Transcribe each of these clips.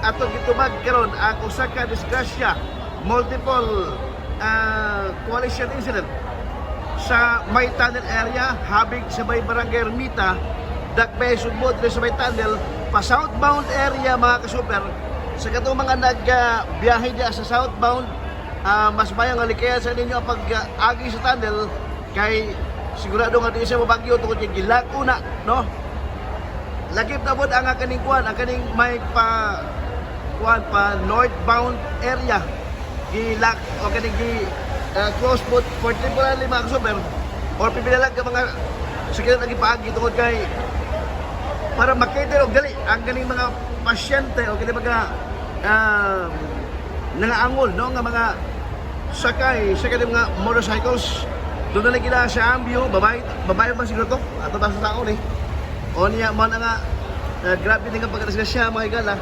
ato gitubag karon ang usa ka disgrasya, multiple coalition incident sa may tunnel area, habig sa may barangay Ermita, dakbay sugbo dito sa may tunnel, pa southbound area mga kasuper. Sa katong mga nagbiyahe diya sa southbound, mas mayang alikaya sa ninyo ang pag-agi sa tunnel kay sigurado nga di siya mabagyo tungkol yung gilakuna, no? Lagip na po ang kaning kuan, ang kaning may pa northbound area gilak o kaning close boat for temporarily mga kasuper or pipilalag ka mga sige na gipaagi tungkol kay para makater og dali ang kaning mga pasyente o kaning mga nangaangol, no, nga mga sakay sa kaning mga motorcycles. Doon na lang gila sa ambyo, babae ba siguro to? Ato ta sa tao ni. O niya mo na nga, grabe din ang pagkatas siya mga higala.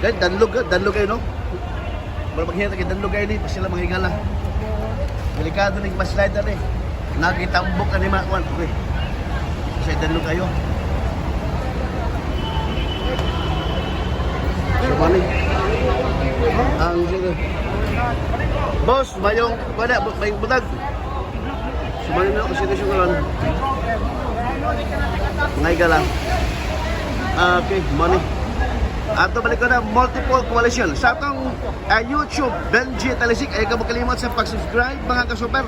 Kahit danlog kayo, no? Wala maghihita kayo, danlog kayo ni, pa sila mga higala. Delikado ni maslide na ni. Nakitambok na ni Makwan. Okay. Kasi danlog kayo. So, balik. Ang sige. Boss, mayong, may butag. Sumanin na ako sa sitwasyon ko lang. Ngay ka lang. Okay, money. Ato balik ko na multiple coalition. Sa atong YouTube, Benji Talisik, ay ka magkalimot sa pag-subscribe mga ka-super.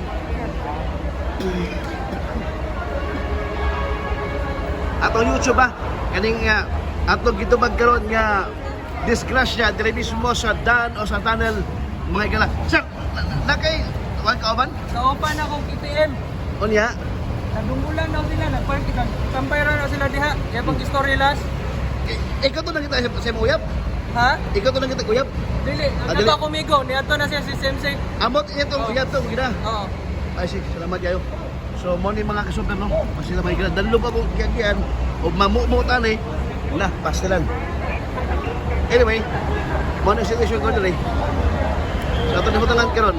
Atong YouTube kaning atong gitubag karon nga disgrasya dili mismo sa dan o sa tunnel mga igala. Sir, nakay wan ka oban? Kaupan akong KTM. Unya, Nadunggulan daw sila, nagpark, nagkampayra na sila diha. Kaya pang story last. ikaw to lang kita sa mo uyab. Ha? Ikaw to lang kita uyab. Dili, dili. nagka kumigo. Niyato na siya si Sensei. Amot itong uyab to gina. Oo. Ay sige, salamat kayo. So mo ni mga kasuper no, sila mga igala. Dalo pa kong kiyagian o mamumutan eh. Na, pastilan. Anyway, mo na sitwasyon ko dali. So ato na mo talang karon.